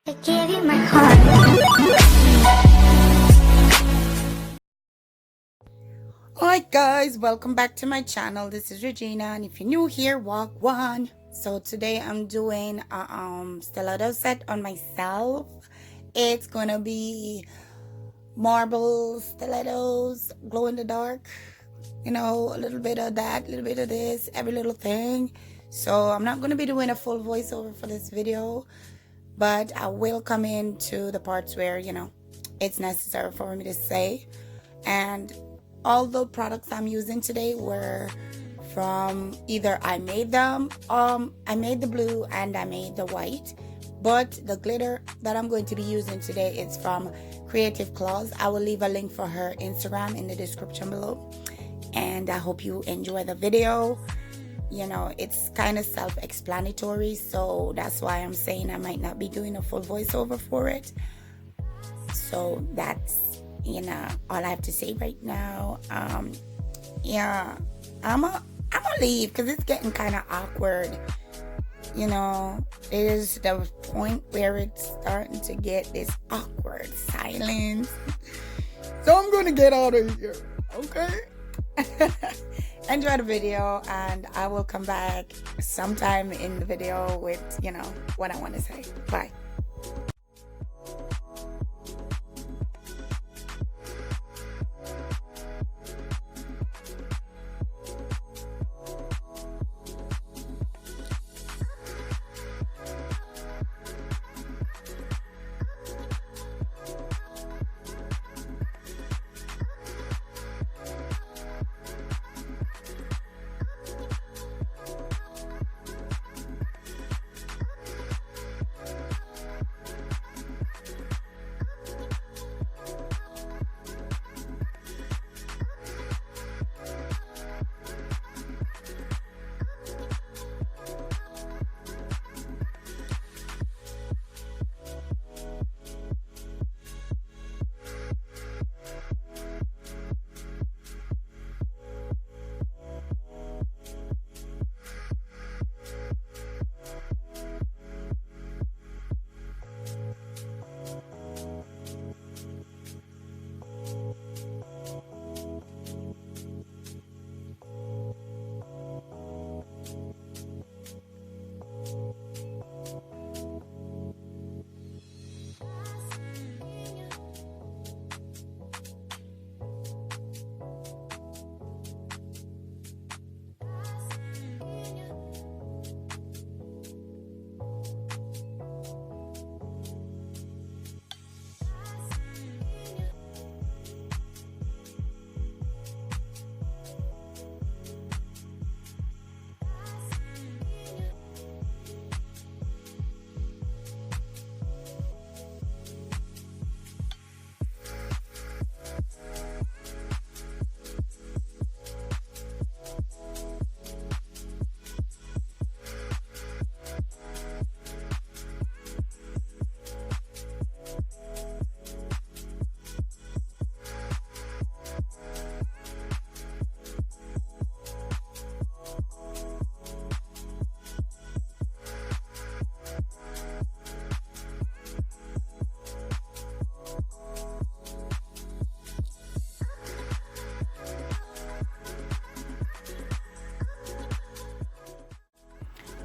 I gave you my heart. Alright guys, welcome back to my channel. This is Regina, and if you're new here, walk one. So today I'm doing a stiletto set on myself. It's gonna be marble stilettos, glow in the dark, you know, a little bit of that, a little bit of this, every little thing. So I'm not gonna be doing a full voiceover for this video, but I will come into the parts where, you know, it's necessary for me to say. And all the products I'm using today were from either I made them, I made the blue and I made the white, but the glitter that I'm going to be using today is from Creative Claws. I will leave a link for her Instagram in the description below, and I hope you enjoy the video. You know, it's kind of self-explanatory, so that's why I'm saying I might not be doing a full voiceover for it. So that's, you know, all I have to say right now. Yeah, I'm gonna leave because it's getting kind of awkward. You know, there's the point where it's starting to get this awkward silence. So I'm gonna get out of here, okay? Enjoy the video, and I will come back sometime in the video with, you know, what I want to say. Bye.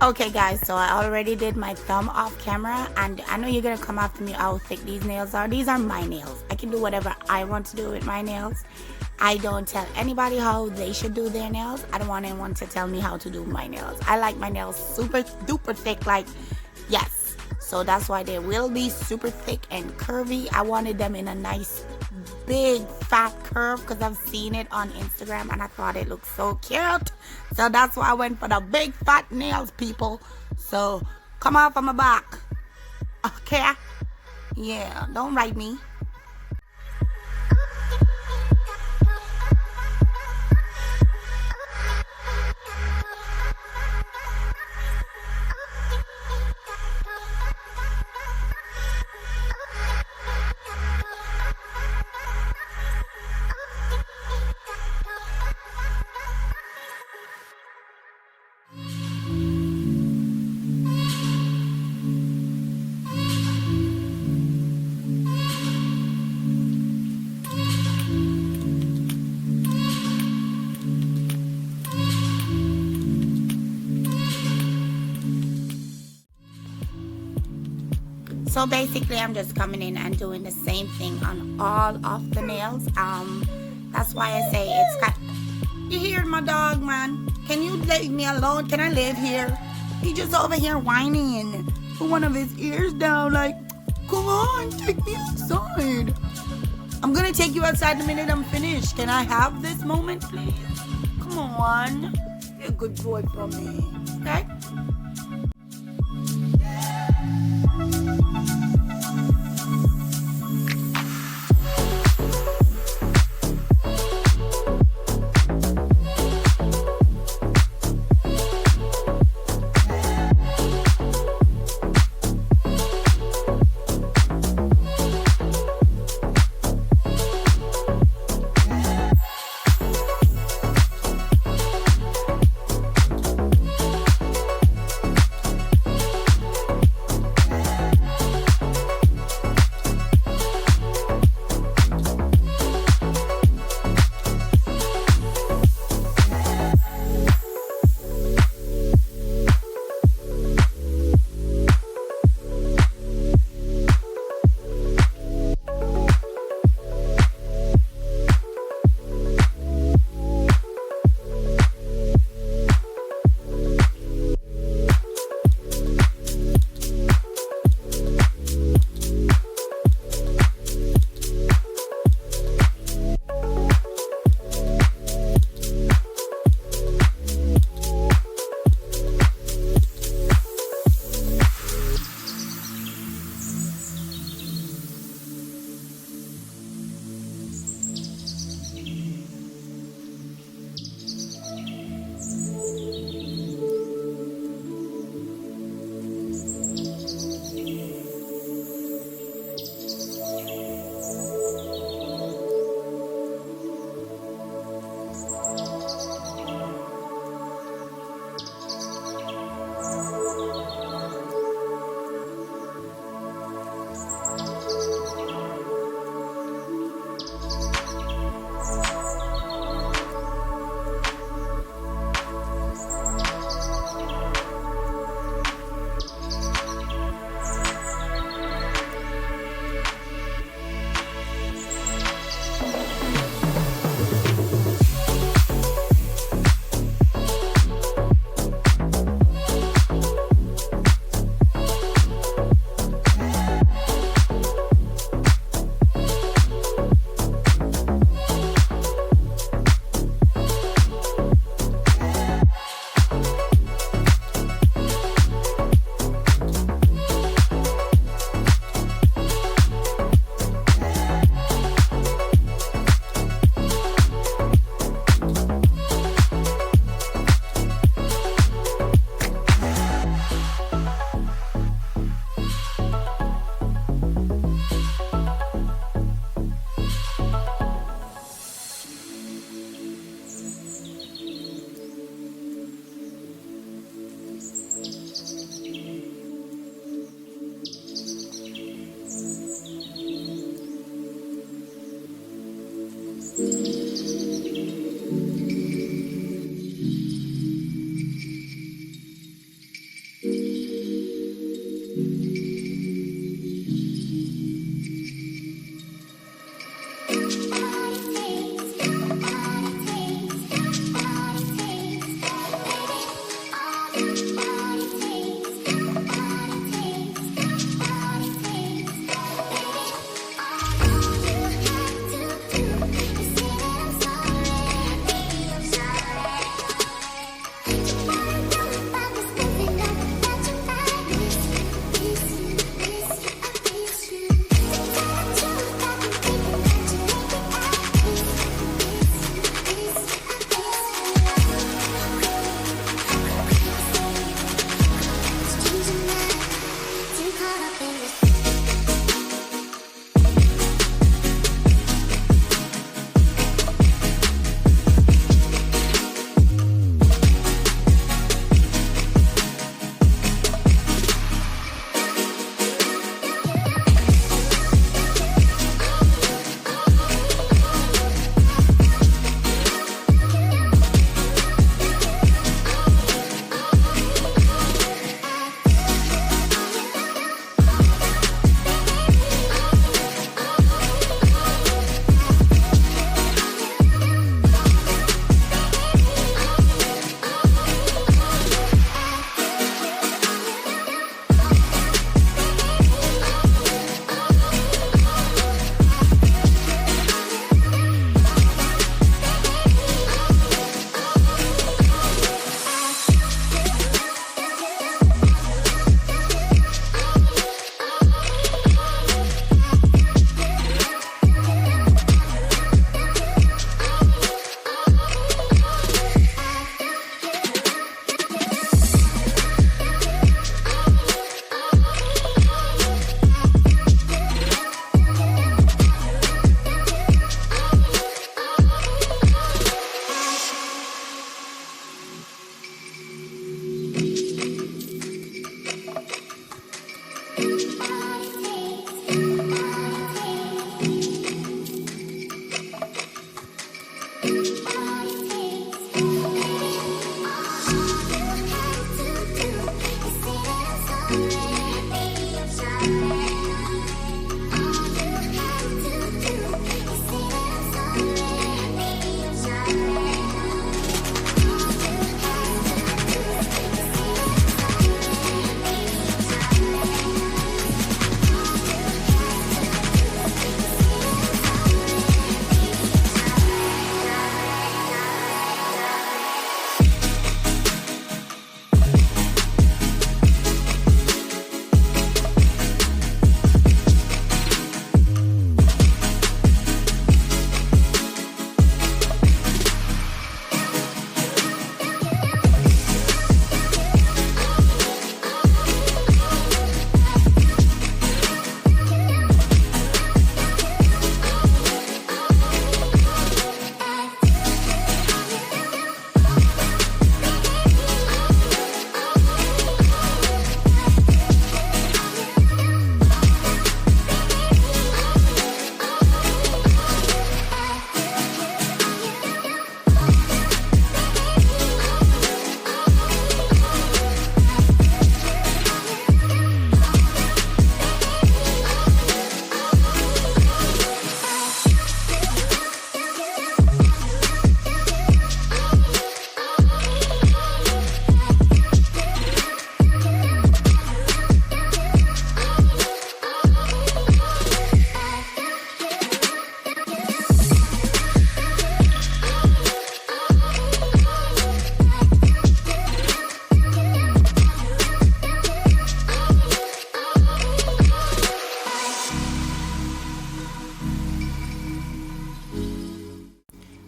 Okay guys, so I already did my thumb off camera, and I know you're gonna come after me how thick these nails are. These are my nails. I can do whatever I want to do with my nails. I don't tell anybody how they should do their nails. I don't want anyone to tell me how to do my nails. I like my nails super duper thick, like, yes. So that's why they will be super thick and curvy. I wanted them in a nice big fat curve because I've seen it on Instagram and I thought it looked so cute. So that's why I went for the big fat nails, people. So come off of my back, okay? Yeah, don't write me. So basically, I'm just coming in and doing the same thing on all of the nails. That's why I say it's kind. You hear my dog, man? Can you leave me alone? Can I live here? He just over here whining. Put one of his ears down, like, come on, take me outside. I'm gonna take you outside the minute I'm finished. Can I have this moment, please? Come on. Be a good boy for me, okay?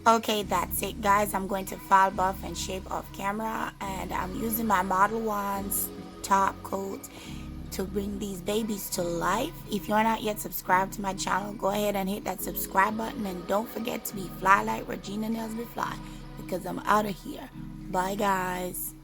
Okay, that's it guys. I'm going to file buff and shape off camera, and I'm using my Model 1's top coat to bring these babies to life. If you're not yet subscribed to my channel, go ahead and hit that subscribe button, and don't forget to be fly like Regina Nails be fly, because I'm out of here. Bye guys.